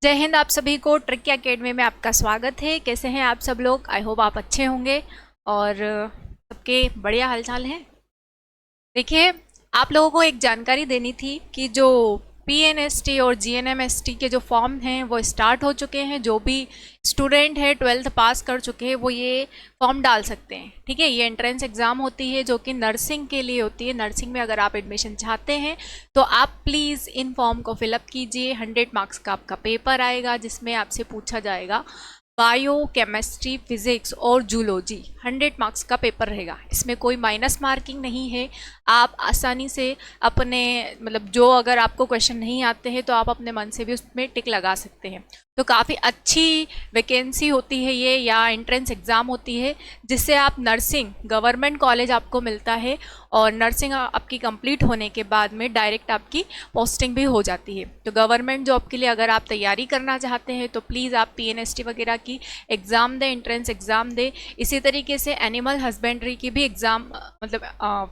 जय हिंद। आप सभी को ट्रिकी एकेडमी में आपका स्वागत है। कैसे हैं आप सब लोग? आई होप आप अच्छे होंगे और सबके बढ़िया हालचाल हैं। देखिए, आप लोगों को एक जानकारी देनी थी कि जो पीएनएसटी और जीएनएमएसटी के जो फॉर्म हैं वो स्टार्ट हो चुके हैं। जो भी स्टूडेंट है 12th पास कर चुके हैं वो ये फॉर्म डाल सकते हैं। ठीक है, ये एंट्रेंस एग्ज़ाम होती है जो कि नर्सिंग के लिए होती है। नर्सिंग में अगर आप एडमिशन चाहते हैं तो आप प्लीज़ इन फॉर्म को फिलअप कीजिए। 100 मार्क्स का आपका पेपर आएगा जिसमें आपसे पूछा जाएगा बायो, केमिस्ट्री, फिजिक्स और जूलॉजी। 100 मार्क्स का पेपर रहेगा, इसमें कोई माइनस मार्किंग नहीं है। आप आसानी से अपने जो अगर आपको क्वेश्चन नहीं आते हैं तो आप अपने मन से भी उसमें टिक लगा सकते हैं। तो काफ़ी अच्छी वैकेंसी होती है ये, या एंट्रेंस एग्ज़ाम होती है जिससे आप नर्सिंग गवर्नमेंट कॉलेज आपको मिलता है और नर्सिंग आपकी कंप्लीट होने के बाद में डायरेक्ट आपकी पोस्टिंग भी हो जाती है। तो गवर्नमेंट जॉब के लिए अगर आप तैयारी करना चाहते हैं तो प्लीज़ आप पीएनएसटी वगैरह की एग्ज़ाम दें, एंट्रेंस एग्ज़ाम दें। इसी तरीके से एनिमल हस्बेंड्री की भी एग्ज़ाम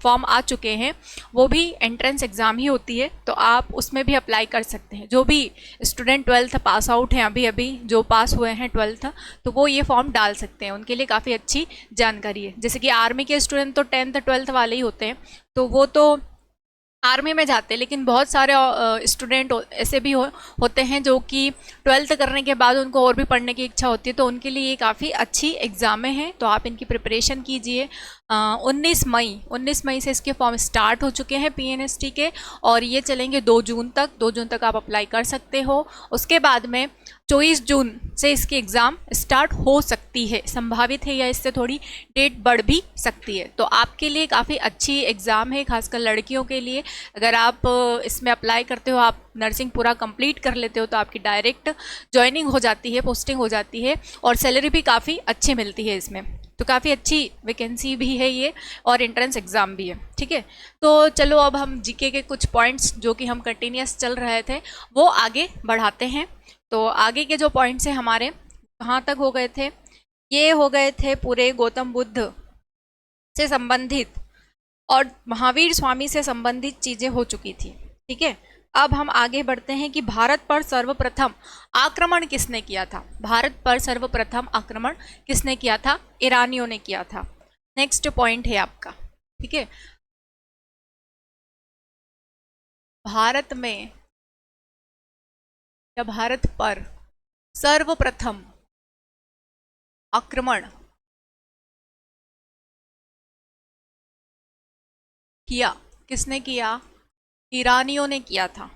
फॉर्म आ चुके हैं, वो भी एंट्रेंस एग्ज़ाम ही होती है, तो आप उसमें भी अप्लाई कर सकते हैं। जो भी स्टूडेंट 12th पास आउट हैं, अभी जो पास हुए हैं 12th, तो वो ये फॉर्म डाल सकते हैं। उनके लिए काफ़ी अच्छी जानकारी है। जैसे कि आर्मी के स्टूडेंट तो 10th 12th वाले ही होते हैं, तो वो तो आर्मी में जाते हैं, लेकिन बहुत सारे स्टूडेंट ऐसे भी होते हैं जो कि 12th करने के बाद उनको और भी पढ़ने की इच्छा होती है, तो उनके लिए ये काफ़ी अच्छी एग्ज़ामें हैं। तो आप इनकी प्रिपरेशन कीजिए। 19 मई से इसके फॉर्म स्टार्ट हो चुके हैं पीएनएसटी के, और ये चलेंगे 2 जून तक। 2 जून तक आप अप्लाई कर सकते हो। उसके बाद में 24 जून से इसकी एग्ज़ाम स्टार्ट हो सकती है, संभावित है, या इससे थोड़ी डेट बढ़ भी सकती है। तो आपके लिए काफ़ी अच्छी एग्ज़ाम है, खासकर लड़कियों के लिए। अगर आप इसमें अप्लाई करते हो, आप नर्सिंग पूरा कंप्लीट कर लेते हो, तो आपकी डायरेक्ट ज्वाइनिंग हो जाती है, पोस्टिंग हो जाती है, और सैलरी भी काफ़ी अच्छी मिलती है इसमें। तो काफ़ी अच्छी वैकेंसी भी है ये, और एंट्रेंस एग्ज़ाम भी है। ठीक है, तो चलो अब हम जीके के कुछ पॉइंट्स जो कि हम कंटिन्यूस चल रहे थे वो आगे बढ़ाते हैं। तो आगे के जो पॉइंट्स हैं हमारे कहाँ तक हो गए थे? ये हो गए थे पूरे गौतम बुद्ध से संबंधित और महावीर स्वामी से संबंधित चीज़ें हो चुकी थी। ठीक है, अब हम आगे बढ़ते हैं कि भारत पर सर्वप्रथम आक्रमण किसने किया था? भारत पर सर्वप्रथम आक्रमण किसने किया था? ईरानियों ने किया था। नेक्स्ट पॉइंट है आपका। ठीक है, भारत में या भारत पर सर्वप्रथम आक्रमण किया किसने किया? ईरानियों ने किया था।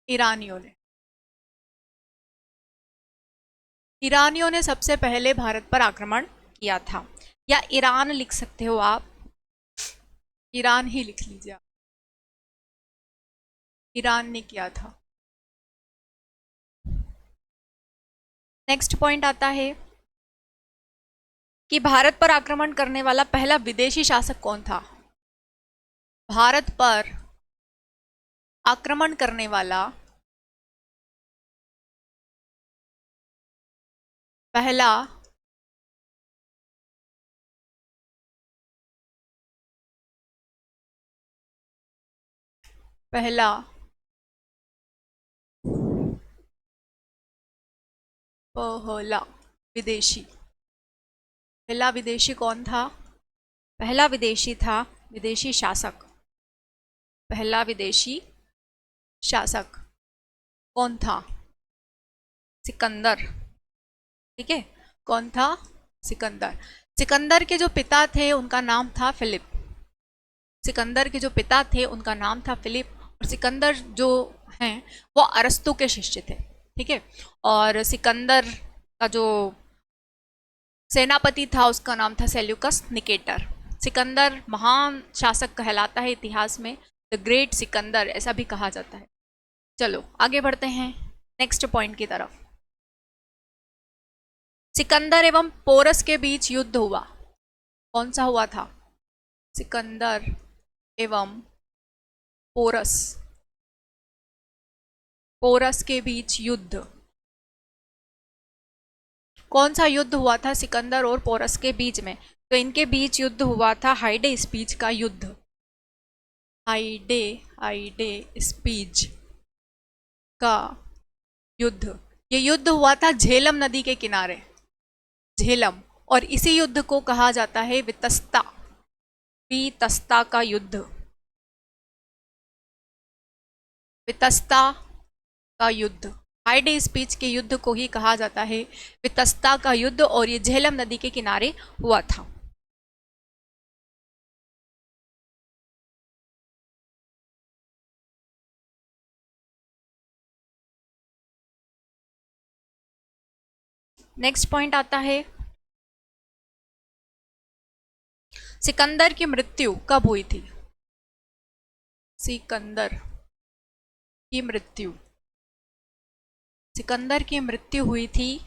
ईरानियों ने सबसे पहले भारत पर आक्रमण किया था, या ईरान लिख सकते हो आप, ईरान ही लिख लीजिए आप। ईरान ने किया था। नेक्स्ट पॉइंट आता है कि भारत पर आक्रमण करने वाला पहला विदेशी शासक कौन था? भारत पर आक्रमण करने वाला पहला पहला पहला विदेशी पहला विदेशी कौन था? पहला विदेशी था विदेशी शासक। पहला विदेशी शासक कौन था? सिकंदर। ठीक है, कौन था? सिकंदर। सिकंदर के जो पिता थे उनका नाम था फिलिप। सिकंदर के जो पिता थे उनका नाम था फिलिप, और सिकंदर जो हैं वो अरस्तु के शिष्य थे। ठीक है, और सिकंदर का जो सेनापति था उसका नाम था सेल्यूकस निकेटर। सिकंदर महान शासक कहलाता है इतिहास में, द ग्रेट सिकंदर ऐसा भी कहा जाता है। चलो आगे बढ़ते हैं नेक्स्ट पॉइंट की तरफ। सिकंदर एवं पोरस के बीच युद्ध हुआ, कौन सा हुआ था? सिकंदर एवं पोरस पोरस के बीच युद्ध, कौन सा युद्ध हुआ था सिकंदर और पोरस के बीच में? तो इनके बीच युद्ध हुआ था हाइडे स्पीच का युद्ध। हाइडे स्पीच का युद्ध, ये युद्ध हुआ था झेलम नदी के किनारे, झेलम, और इसी युद्ध को कहा जाता है वितस्ता, वितस्ता का युद्ध, वितस्ता का युद्ध, हाइडे स्पीच के युद्ध को ही कहा जाता है वितस्ता का युद्ध, और ये झेलम नदी के किनारे हुआ था। नेक्स्ट पॉइंट आता है, सिकंदर की मृत्यु कब हुई थी? सिकंदर की मृत्यु, सिकंदर की मृत्यु हुई थी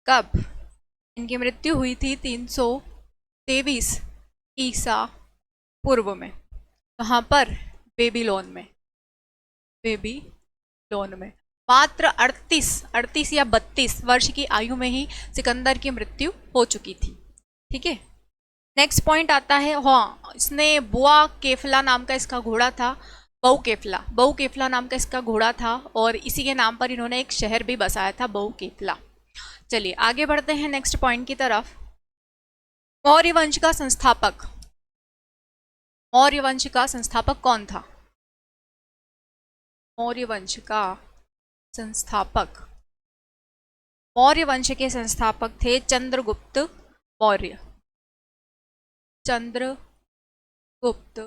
कब? इनकी मृत्यु हुई थी 323 ईसा पूर्व में। कहाँ पर? बेबीलोन में, बेबीलोन में। मात्र 38 या 32 वर्ष की आयु में ही सिकंदर की मृत्यु हो चुकी थी। ठीक है, नेक्स्ट पॉइंट आता है, हाँ, इसने बुआ केफला नाम का इसका घोड़ा था, बहु केफला नाम का इसका घोड़ा था, और इसी के नाम पर इन्होंने एक शहर भी बसाया था, बहु केफला। चलिए आगे बढ़ते हैं नेक्स्ट पॉइंट की तरफ। मौर्य वंश का संस्थापक, मौर्य वंश का संस्थापक कौन था? मौर्य वंश का संस्थापक, मौर्य वंश के संस्थापक थे चंद्रगुप्त मौर्य, चंद्रगुप्त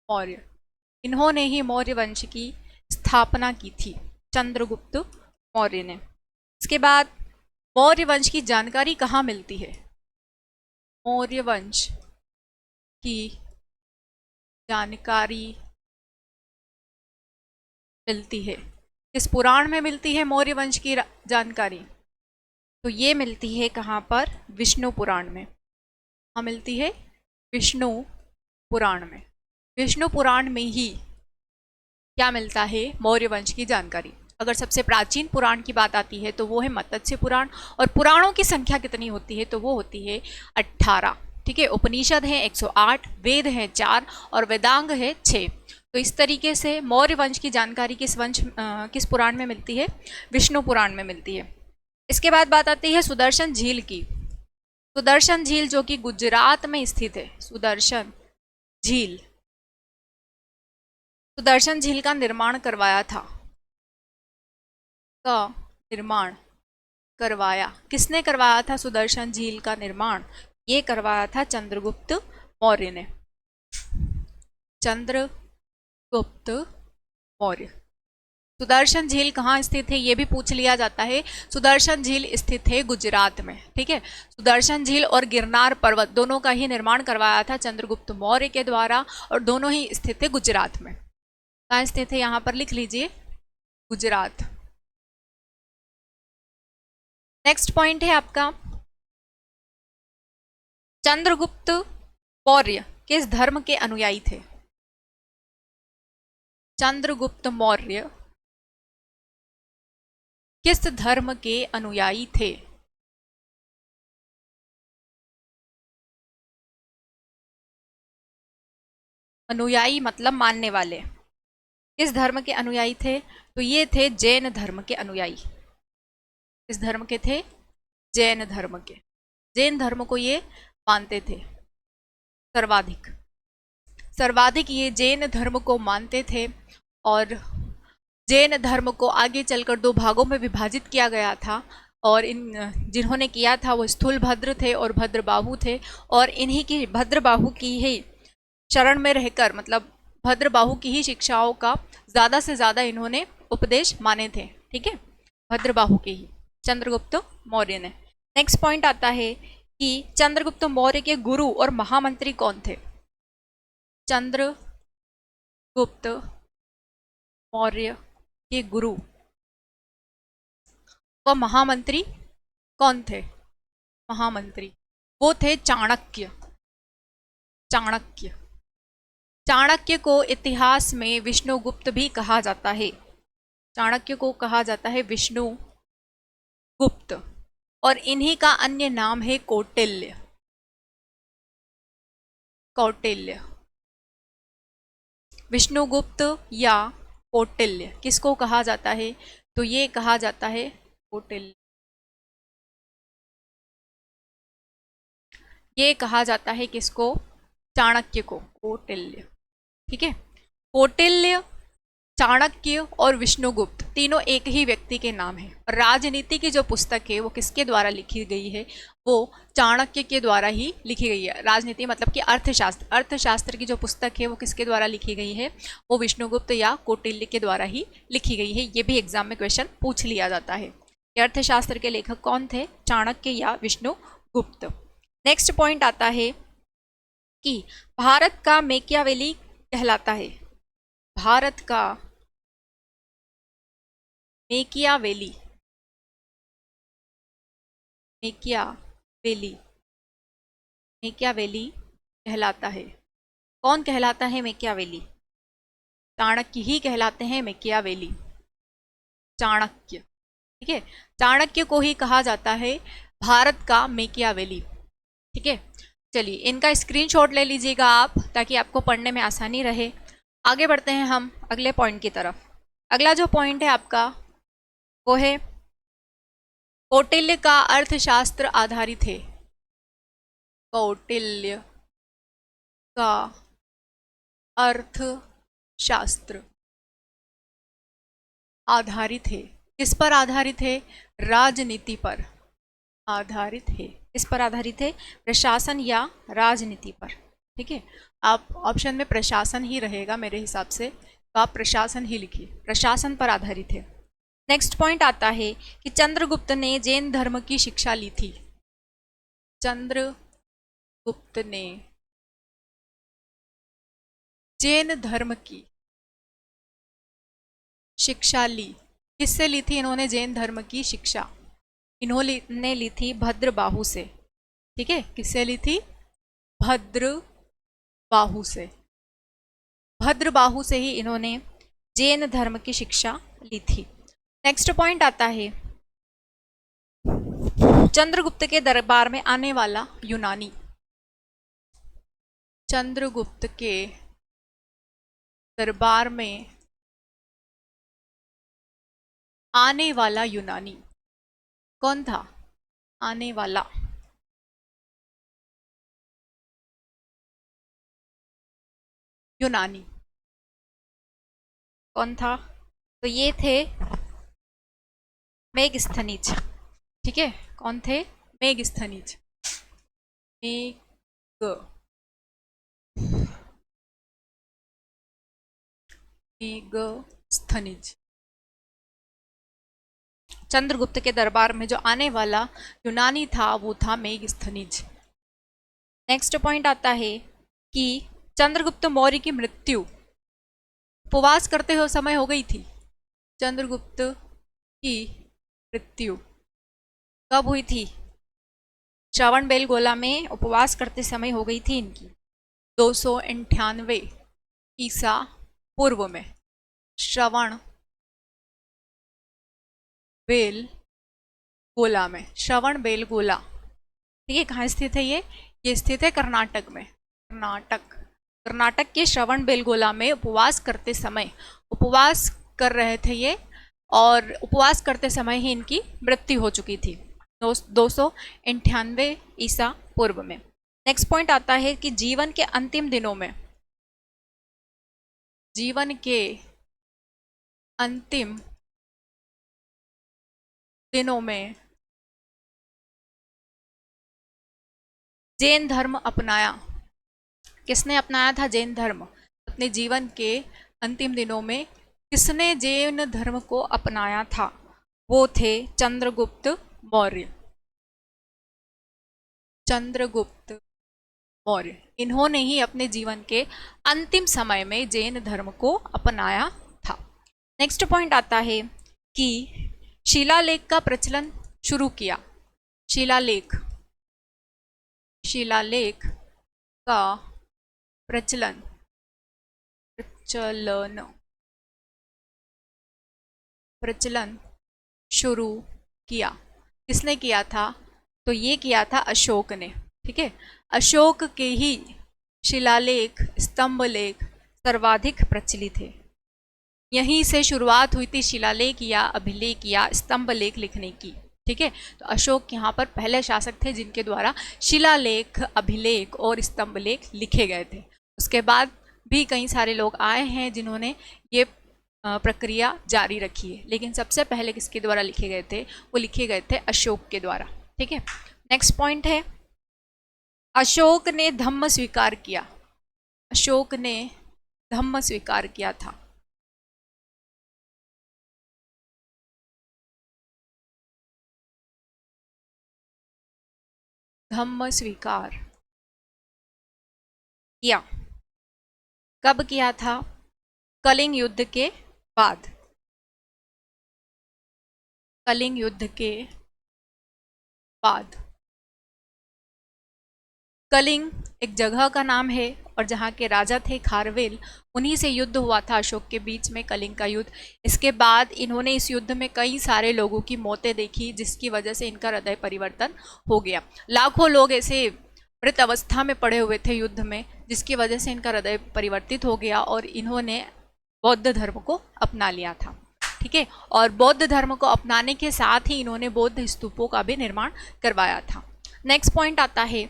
मौर्य। इन्होंने ही मौर्य वंश की स्थापना की थी, चंद्रगुप्त मौर्य ने। इसके बाद मौर्य वंश की जानकारी कहाँ मिलती है? मौर्य वंश की जानकारी मिलती है किस पुराण में मिलती है? मौर्य वंश की जानकारी तो ये मिलती है कहाँ पर? विष्णु पुराण में। कहाँ मिलती है? विष्णु पुराण में। विष्णु पुराण में ही क्या मिलता है? मौर्य वंश की जानकारी। अगर सबसे प्राचीन पुराण की बात आती है तो वो है मत्स्य पुराण, और पुराणों की संख्या कितनी होती है? तो वो होती है 18। ठीक है, उपनिषद है 108, वेद है 4 और वेदांग है 6। तो इस तरीके से मौर्य वंश की जानकारी किस पुराण में मिलती है? विष्णु पुराण में मिलती है। इसके बाद बात आती है सुदर्शन झील की। सुदर्शन झील जो कि गुजरात में स्थित है, सुदर्शन झील, सुदर्शन झील का निर्माण करवाया था, का निर्माण करवाया, किसने करवाया था? सुदर्शन झील का निर्माण ये करवाया था चंद्रगुप्त मौर्य ने, चंद्रगुप्त मौर्य। सुदर्शन झील कहाँ स्थित है ये भी पूछ लिया जाता है। सुदर्शन झील स्थित है गुजरात में। ठीक है, सुदर्शन झील और गिरनार पर्वत दोनों का ही निर्माण करवाया था चंद्रगुप्त मौर्य के द्वारा, और दोनों ही स्थित है गुजरात में। कहाँ स्थित है? यहाँ पर लिख लीजिए, गुजरात। नेक्स्ट पॉइंट है आपका, चंद्रगुप्त मौर्य किस धर्म के अनुयायी थे? चंद्रगुप्त मौर्य किस धर्म के अनुयायी थे? अनुयायी मतलब मानने वाले। किस धर्म के अनुयायी थे? तो ये थे जैन धर्म के अनुयायी। किस धर्म के थे? जैन धर्म के। जैन धर्म को ये मानते थे सर्वाधिक, सर्वाधिक ये जैन धर्म को मानते थे। और जैन धर्म को आगे चलकर 2 भागों में विभाजित किया गया था, और इन जिन्होंने किया था वो स्थूलभद्र थे और भद्रबाहु थे, और इन्हीं की, भद्रबाहु की ही शरण में रहकर, मतलब भद्रबाहु की ही शिक्षाओं का ज़्यादा से ज़्यादा इन्होंने उपदेश माने थे। ठीक है, भद्रबाहु के ही, चंद्रगुप्त मौर्य ने। नेक्स्ट पॉइंट आता है कि चंद्रगुप्त मौर्य के गुरु और महामंत्री कौन थे? चंद्रगुप्त मौर्य के गुरु व महामंत्री कौन थे? महामंत्री वो थे चाणक्य। चाणक्य, चाणक्य को इतिहास में विष्णुगुप्त भी कहा जाता है। चाणक्य को कहा जाता है विष्णुगुप्त, और इन्हीं का अन्य नाम है कौटिल्य। कौटिल्य, विष्णुगुप्त या कौटिल्य किसको कहा जाता है? तो ये कहा जाता है कौटिल्य। ये कहा जाता है किसको? चाणक्य को, कौटिल्य। ठीक है, कौटिल्य, चाणक्य और विष्णुगुप्त तीनों एक ही व्यक्ति के नाम हैं। राजनीति की जो पुस्तक है वो किसके द्वारा लिखी गई है? वो चाणक्य के द्वारा ही लिखी गई है। राजनीति मतलब कि अर्थशास्त्र, अर्थशास्त्र की जो पुस्तक है वो किसके द्वारा लिखी गई है? वो विष्णुगुप्त या कौटिल्य के द्वारा ही लिखी गई है। ये भी एग्जाम में क्वेश्चन पूछ लिया जाता है। अर्थशास्त्र के लेखक कौन थे? चाणक्य या विष्णुगुप्त। नेक्स्ट पॉइंट आता है कि भारत का मैकियावेली कहलाता है। भारत का मैकियावेली, मैकियावेली, मैकियावेली कहलाता है। कौन कहलाता है मैकियावेली? चाणक्य ही कहलाते हैं मैकियावेली, चाणक्य। ठीक है, चाणक्य को ही कहा जाता है भारत का मैकियावेली। ठीक है, चलिए इनका स्क्रीनशॉट ले लीजिएगा आप, ताकि आपको पढ़ने में आसानी रहे। आगे बढ़ते हैं हम अगले पॉइंट की तरफ। अगला जो पॉइंट है आपका वो है कौटिल्य का अर्थशास्त्र आधारित है। कौटिल्य का अर्थशास्त्र आधारित है। किस पर आधारित है? राजनीति पर आधारित है। किस पर आधारित है? प्रशासन या राजनीति पर। ठीक है, आप ऑप्शन में प्रशासन ही रहेगा मेरे हिसाब से, तो आप प्रशासन ही लिखिए, प्रशासन पर आधारित है। नेक्स्ट पॉइंट आता है कि चंद्रगुप्त ने जैन धर्म की शिक्षा ली थी। चंद्रगुप्त ने जैन धर्म की शिक्षा ली। किससे ली थी इन्होंने जैन धर्म की शिक्षा? इन्होंने ली थी भद्रबाहु से। ठीक है, किससे ली थी? भद्रबाहु से। भद्रबाहु से ही इन्होंने जैन धर्म की शिक्षा ली थी। नेक्स्ट पॉइंट आता है चंद्रगुप्त के दरबार में आने वाला यूनानी। चंद्रगुप्त के दरबार में आने वाला यूनानी कौन था? आने वाला यूनानी कौन था? तो ये थे मेगस्थनीज। ठीक है, कौन थे? मेगस्थनीज। मेगस्थनीज। चंद्रगुप्त के दरबार में जो आने वाला यूनानी था वो था मेगस्थनीज। नेक्स्ट पॉइंट आता है कि चंद्रगुप्त मौर्य की मृत्यु उपवास करते हुए समय हो गई थी। चंद्रगुप्त की मृत्यु कब हुई थी? श्रवण बेलगोला में उपवास करते समय हो गई थी इनकी 298 ईसा पूर्व में। श्रवण बेलगोला में, श्रवण बेलगोला। ठीक है, कहाँ स्थित है ये स्थित है कर्नाटक में। कर्नाटक के श्रवण बेलगोला में उपवास करते समय उपवास कर रहे थे ये, और उपवास करते समय ही इनकी मृत्यु हो चुकी थी 298 ईसा पूर्व में। नेक्स्ट पॉइंट आता है कि जीवन के अंतिम दिनों में, जीवन के अंतिम दिनों में जैन धर्म अपनाया। किसने अपनाया था जैन धर्म? अपने जीवन के अंतिम दिनों में किसने जैन धर्म को अपनाया था? वो थे चंद्रगुप्त मौर्य। चंद्रगुप्त मौर्य, इन्होंने ही अपने जीवन के अंतिम समय में जैन धर्म को अपनाया था। नेक्स्ट पॉइंट आता है कि शिलालेख का प्रचलन शुरू किया। शिलालेख का प्रचलन शुरू किया। किसने किया था? तो ये किया था अशोक ने। ठीक है, अशोक के ही शिलालेख, स्तंभ लेख सर्वाधिक प्रचलित है। यहीं से शुरुआत हुई थी शिलालेख या अभिलेख या स्तंभ लेख लिखने की। ठीक है, तो अशोक यहाँ पर पहले शासक थे जिनके द्वारा शिलालेख, अभिलेख और स्तंभ लेख लिखे गए थे। उसके बाद भी कई सारे लोग आए हैं जिन्होंने ये प्रक्रिया जारी रखी है, लेकिन सबसे पहले किसके द्वारा लिखे गए थे? वो लिखे गए थे अशोक के द्वारा। ठीक है, नेक्स्ट पॉइंट है, अशोक ने धम्म स्वीकार किया। अशोक ने धम्म स्वीकार किया था। धम्म स्वीकार किया कब किया था? कलिंग युद्ध के बाद। कलिंग युद्ध के बाद। कलिंग एक जगह का नाम है और जहाँ के राजा थे खारवेल, उन्हीं से युद्ध हुआ था अशोक के बीच में, कलिंग का युद्ध। इसके बाद इन्होंने इस युद्ध में कई सारे लोगों की मौतें देखी, जिसकी वजह से इनका हृदय परिवर्तन हो गया। लाखों लोग ऐसे मृत अवस्था में पड़े हुए थे युद्ध में, जिसकी वजह से इनका हृदय परिवर्तित हो गया और इन्होंने बौद्ध धर्म को अपना लिया था। ठीक है, और बौद्ध धर्म को अपनाने के साथ ही इन्होंने बौद्ध स्तूपों का भी निर्माण करवाया था। नेक्स्ट पॉइंट आता है,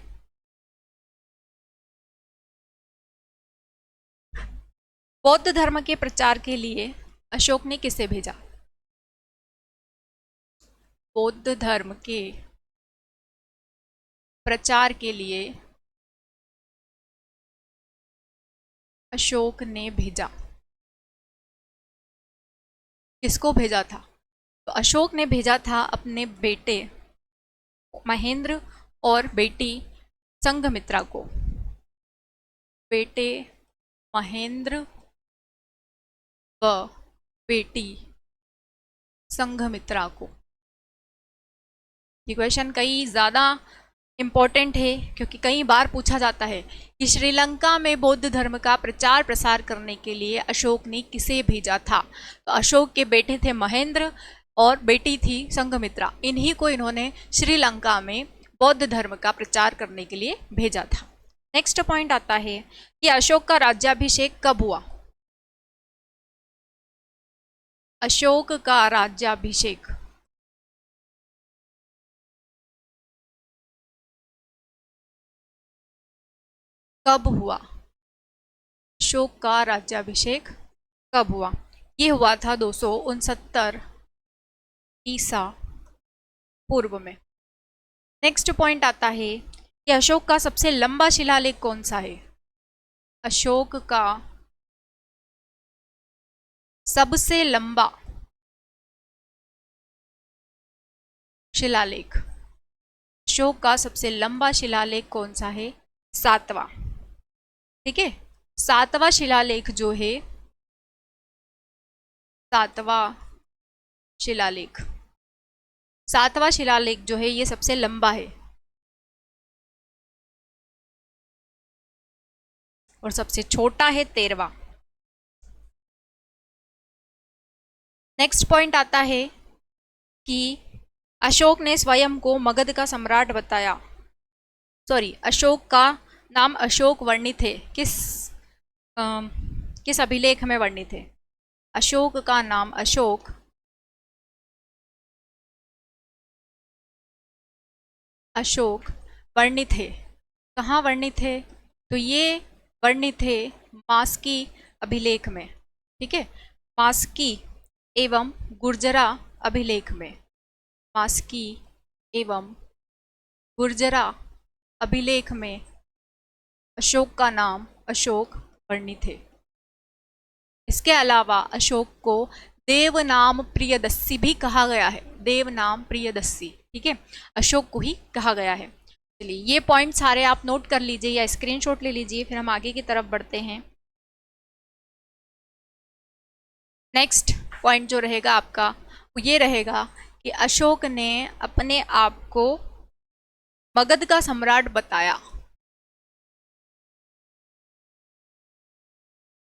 बौद्ध धर्म के प्रचार के लिए अशोक ने किसे भेजा? बौद्ध धर्म के प्रचार के लिए अशोक ने भेजा। किसको भेजा था? तो अशोक ने भेजा था अपने बेटे महेंद्र और बेटी संघमित्रा को। बेटे महेंद्र व बेटी संघमित्रा को। ये क्वेश्चन कई ज़्यादा इम्पोर्टेंट है क्योंकि कई बार पूछा जाता है कि श्रीलंका में बौद्ध धर्म का प्रचार प्रसार करने के लिए अशोक ने किसे भेजा था? तो अशोक के बेटे थे महेंद्र और बेटी थी संघमित्रा। इन्हीं को इन्होंने श्रीलंका में बौद्ध धर्म का प्रचार करने के लिए भेजा था। नेक्स्ट पॉइंट आता है कि अशोक का राज्याभिषेक कब हुआ? अशोक का राज्याभिषेक कब हुआ? अशोक का राज्याभिषेक कब हुआ? ये हुआ था 269 ईसा पूर्व में। नेक्स्ट पॉइंट आता है कि अशोक का सबसे लंबा शिलालेख कौन सा है? अशोक का सबसे लंबा शिलालेख। अशोक का सबसे लंबा शिलालेख कौन सा है? 7वां। ठीक है, 7वां शिलालेख जो है, 7वां शिलालेख, 7वां शिलालेख जो है ये सबसे लंबा है और सबसे छोटा है 13वां। नेक्स्ट पॉइंट आता है कि अशोक ने स्वयं को मगध का सम्राट बताया। सॉरी, अशोक का नाम अशोक वर्णित है किस अभिलेख में वर्णित है? अशोक का नाम अशोक वर्णित है। कहाँ वर्णित है? तो ये वर्णित है मास्की अभिलेख में। ठीक है, मास्की एवं गुर्जरा अभिलेख में। मास्की एवं गुर्जरा अभिलेख में अशोक का नाम अशोक वर्णित है। इसके अलावा अशोक को देवनाम प्रियदस्सी भी कहा गया है। देवनाम प्रियदस्सी, ठीक है, अशोक को ही कहा गया है। चलिए, ये पॉइंट सारे आप नोट कर लीजिए या स्क्रीनशॉट ले लीजिए, फिर हम आगे की तरफ बढ़ते हैं। नेक्स्ट पॉइंट जो रहेगा आपका वो ये रहेगा कि अशोक ने अपने आप को मगध का सम्राट बताया।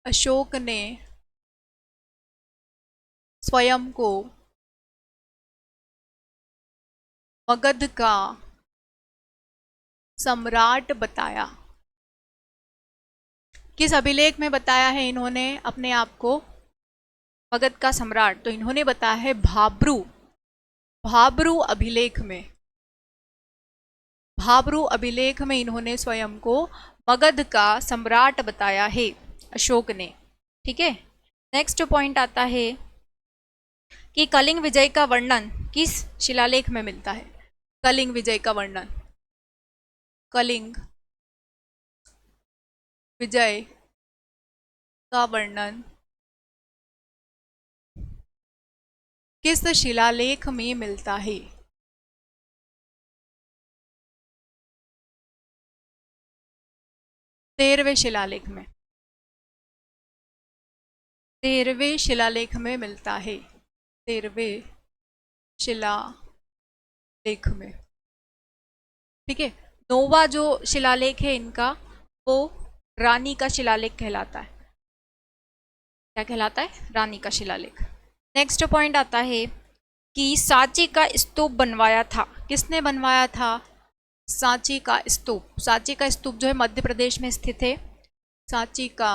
अशोक ने स्वयं को मगध का सम्राट बताया। किस अभिलेख में बताया है इन्होंने अपने आप को? मगध का सम्राट, तो इन्होंने बताया है भाब्रू। भाब्रू अभिलेख में, भाब्रू अभिलेख में इन्होंने स्वयं को मगध का सम्राट बताया है, अशोक ने। ठीक है, नेक्स्ट पॉइंट आता है कि कलिंग विजय का वर्णन किस शिलालेख में मिलता है। कलिंग विजय का वर्णन, कलिंग विजय का वर्णन किस शिलालेख में मिलता है। 13वें शिलालेख में, 13वें शिलालेख में मिलता है, 13वें शिलालेख में। ठीक है, 9वां जो शिलालेख है इनका वो रानी का शिलालेख कहलाता है। क्या कहलाता है? रानी का शिलालेख। नेक्स्ट पॉइंट आता है कि सांची का स्तूप बनवाया था, किसने बनवाया था? सांची का स्तूप। सांची का स्तूप जो है मध्य प्रदेश में स्थित है। सांची का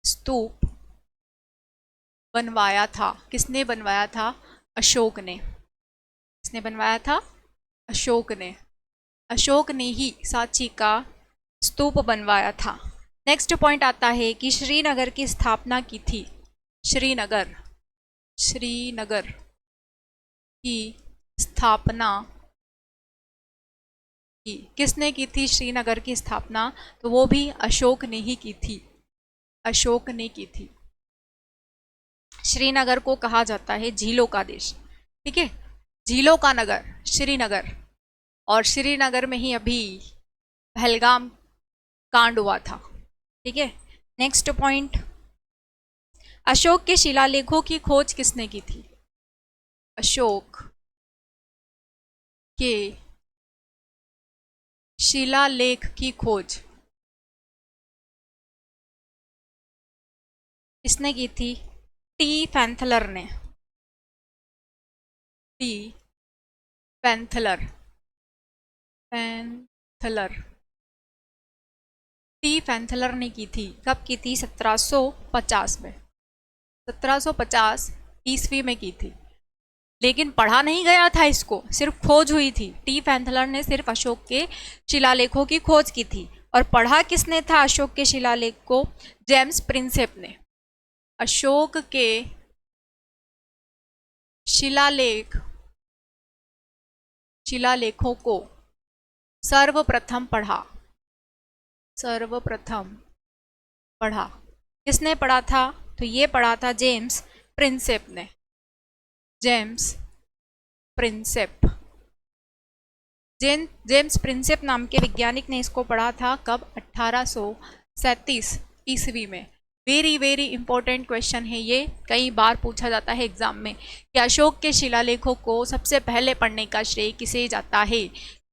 स्तूप बनवाया था, किसने बनवाया था? अशोक ने। किसने बनवाया था? अशोक ने। अशोक ने ही सांची का स्तूप बनवाया था। नेक्स्ट पॉइंट आता है कि श्रीनगर की स्थापना की थी। श्रीनगर, श्रीनगर की स्थापना की, किसने की थी श्रीनगर की स्थापना? तो वो भी अशोक ने ही की थी, अशोक ने की थी। श्रीनगर को कहा जाता है झीलों का देश। ठीक है, झीलों का नगर श्रीनगर, और श्रीनगर में ही अभी पहलगाम कांड हुआ था। ठीक है, नेक्स्ट पॉइंट, अशोक के शिलालेखों की खोज किसने की थी? अशोक के शिलालेख की खोज किसने की थी? टी पैंथलर ने। टी पैंथलर, पैंथलर, टी पैंथलर ने की थी। कब की थी? 1750 में, 1750 ईस्वी में की थी। लेकिन पढ़ा नहीं गया था इसको, सिर्फ खोज हुई थी। टी पैंथलर ने सिर्फ अशोक के शिलालेखों की खोज की थी। और पढ़ा किसने था अशोक के शिलालेख को? जेम्स प्रिंसेप ने। अशोक के शिलालेखों को सर्वप्रथम पढ़ा, सर्वप्रथम पढ़ा। किसने पढ़ा था? तो ये पढ़ा था जेम्स प्रिंसेप ने, जेम्स प्रिंसेप। जेम्स प्रिंसेप नाम के वैज्ञानिक ने इसको पढ़ा था। कब? 1837 ईस्वी में। वेरी वेरी इंपॉर्टेंट क्वेश्चन है ये, कई बार पूछा जाता है एग्जाम में कि अशोक के शिलालेखों को सबसे पहले पढ़ने का श्रेय किसे जाता है?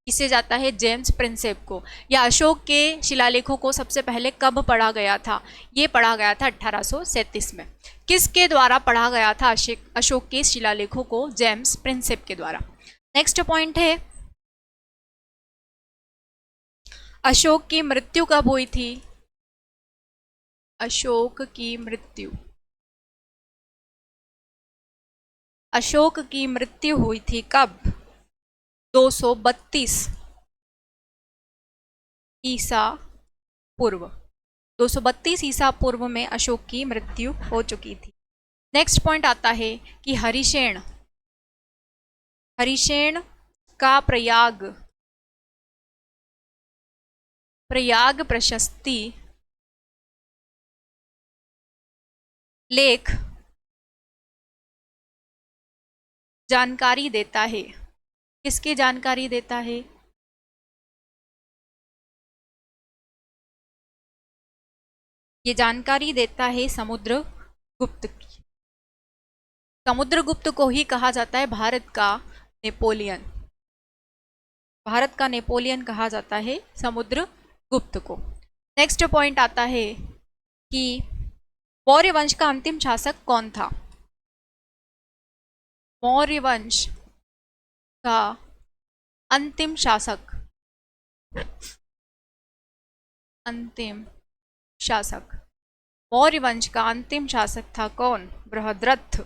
किसे जाता है? जेम्स प्रिंसेप को। या अशोक के शिलालेखों को सबसे पहले कब पढ़ा गया था? ये पढ़ा गया था 1837 में। किसके द्वारा पढ़ा गया था अशोक के शिलालेखों को? जेम्स प्रिंसेप के द्वारा। नेक्स्ट पॉइंट है, अशोक की मृत्यु कब हुई थी? अशोक की मृत्यु, अशोक की मृत्यु हुई थी कब? 232 ईसा पूर्व, 232 ईसा पूर्व में अशोक की मृत्यु हो चुकी थी। नेक्स्ट पॉइंट आता है कि हरिशेन, हरिशेन का प्रयाग, प्रयाग प्रशस्ति लेख जानकारी देता है। किसकी जानकारी देता है? ये जानकारी देता है समुद्रगुप्त की। समुद्रगुप्त को ही कहा जाता है भारत का नेपोलियन। भारत का नेपोलियन कहा जाता है समुद्रगुप्त को। नेक्स्ट पॉइंट आता है कि मौर्य वंश का अंतिम शासक कौन था? मौर्य वंश का अंतिम शासक, अंतिम शासक मौर्य वंश का अंतिम शासक था कौन? बृहद्रथ।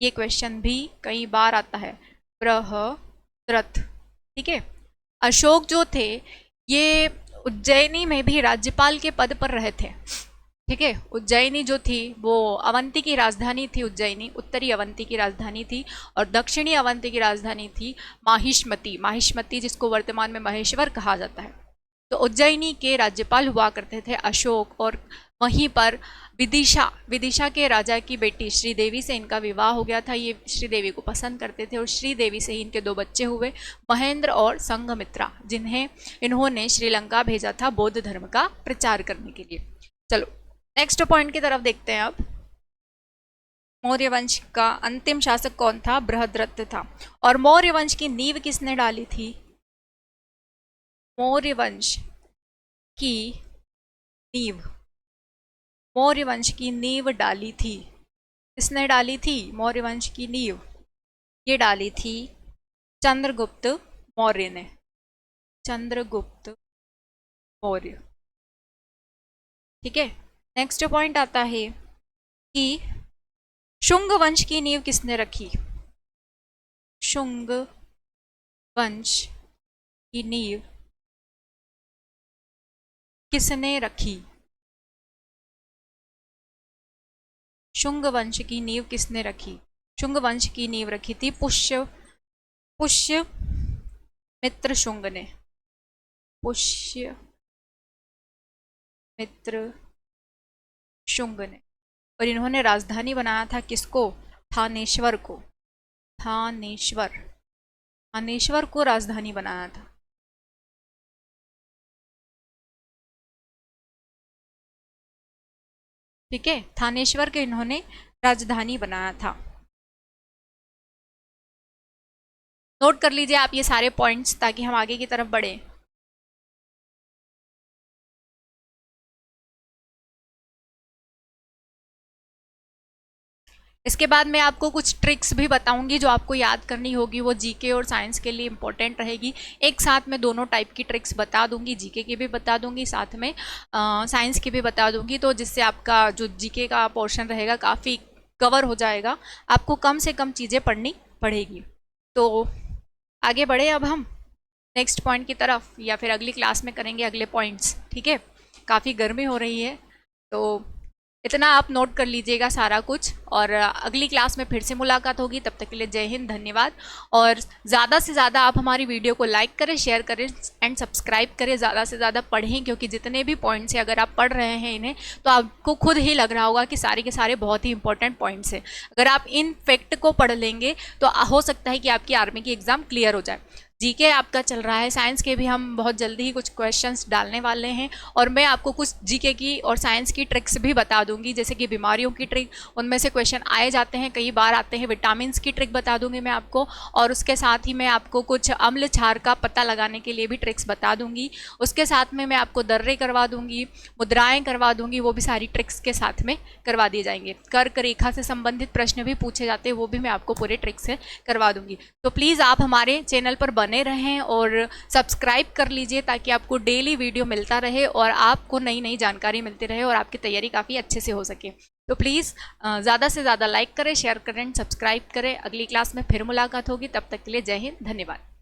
ये क्वेश्चन भी कई बार आता है, बृहद्रथ। ठीक है। अशोक जो थे ये उज्जैनी में भी राज्यपाल के पद पर रहे थे। ठीक है। उज्जैनी जो थी वो अवंती की राजधानी थी। उज्जैनी उत्तरी अवंती की राजधानी थी और दक्षिणी अवंती की राजधानी थी माहिष्मती। माहिष्मती जिसको वर्तमान में महेश्वर कहा जाता है। तो उज्जैनी के राज्यपाल हुआ करते थे अशोक, और वहीं पर विदिशा के राजा की बेटी श्रीदेवी से इनका विवाह हो गया था। ये श्रीदेवी को पसंद करते थे और श्रीदेवी से ही इनके 2 बच्चे हुए, महेंद्र और संघमित्रा, जिन्हें इन्होंने श्रीलंका भेजा था बौद्ध धर्म का प्रचार करने के लिए। चलो नेक्स्ट पॉइंट की तरफ देखते हैं अब। मौर्य वंश का अंतिम शासक कौन था? बृहद्रथ था। और मौर्य वंश की नींव किसने डाली थी? मौर्य वंश की नींव, मौर्य वंश की नींव डाली थी। किसने डाली थी मौर्य वंश की नींव? ये डाली थी चंद्रगुप्त मौर्य ने। चंद्रगुप्त मौर्य। ठीक है। नेक्स्ट पॉइंट आता है कि शुंग वंश की नींव किसने रखी? शुंग वंश की नींव किसने रखी? शुंग वंश की नींव किसने रखी? शुंग वंश की नींव रखी थी पुष्य मित्र शुंग ने। पुष्य मित्र शुंग ने। और इन्होंने राजधानी बनाया था किसको? थानेश्वर को। थानेश्वर को राजधानी बनाया था। ठीक है। थानेश्वर के इन्होंने राजधानी बनाया था। नोट कर लीजिए आप ये सारे पॉइंट्स ताकि हम आगे की तरफ बढ़े। इसके बाद मैं आपको कुछ ट्रिक्स भी बताऊंगी जो आपको याद करनी होगी, वो जीके और साइंस के लिए इंपॉर्टेंट रहेगी। एक साथ में दोनों टाइप की ट्रिक्स बता दूंगी, जीके की भी बता दूंगी, साथ में साइंस की भी बता दूंगी, तो जिससे आपका जो जीके का पोर्शन रहेगा काफ़ी कवर हो जाएगा। आपको कम से कम चीज़ें पढ़नी पड़ेगी। तो आगे बढ़े अब हम नेक्स्ट पॉइंट की तरफ, या फिर अगली क्लास में करेंगे अगले पॉइंट्स। ठीक है। काफ़ी गर्मी हो रही है तो इतना आप नोट कर लीजिएगा सारा कुछ, और अगली क्लास में फिर से मुलाकात होगी। तब तक के लिए जय हिंद, धन्यवाद। और ज़्यादा से ज़्यादा आप हमारी वीडियो को लाइक करें, शेयर करें एंड सब्सक्राइब करें। ज़्यादा से ज़्यादा पढ़ें, क्योंकि जितने भी पॉइंट्स हैं अगर आप पढ़ रहे हैं इन्हें तो आपको खुद ही लग रहा होगा कि सारे के सारे बहुत ही इंपॉर्टेंट पॉइंट्स हैं। अगर आप इन फैक्ट को पढ़ लेंगे तो हो सकता है कि आपकी आर्मी की एग्ज़ाम क्लियर हो जाए। जीके आपका चल रहा है, साइंस के भी हम बहुत जल्दी ही कुछ क्वेश्चंस डालने वाले हैं, और मैं आपको कुछ जीके की और साइंस की ट्रिक्स भी बता दूंगी, जैसे कि बीमारियों की ट्रिक, उनमें से क्वेश्चन आए जाते हैं, कई बार आते हैं। विटामिन्स की ट्रिक बता दूंगी मैं आपको, और उसके साथ ही मैं आपको कुछ अम्ल क्षार का पता लगाने के लिए भी ट्रिक्स बता दूंगी। उसके साथ में मैं आपको दर्रे करवा दूंगी, मुद्राएं करवा दूंगी, वो भी सारी ट्रिक्स के साथ में करवा दिए जाएंगे। कर्क रेखा से संबंधित प्रश्न भी पूछे जाते हैं, वो भी मैं आपको पूरे ट्रिक्स से करवा दूंगी। तो प्लीज़ आप हमारे चैनल पर बने रहें और सब्सक्राइब कर लीजिए, ताकि आपको डेली वीडियो मिलता रहे और आपको नई नई जानकारी मिलती रहे और आपकी तैयारी काफ़ी अच्छे से हो सके। तो प्लीज़ ज़्यादा से ज़्यादा लाइक करें, शेयर करें, सब्सक्राइब करें। अगली क्लास में फिर मुलाकात होगी, तब तक के लिए जय हिंद, धन्यवाद।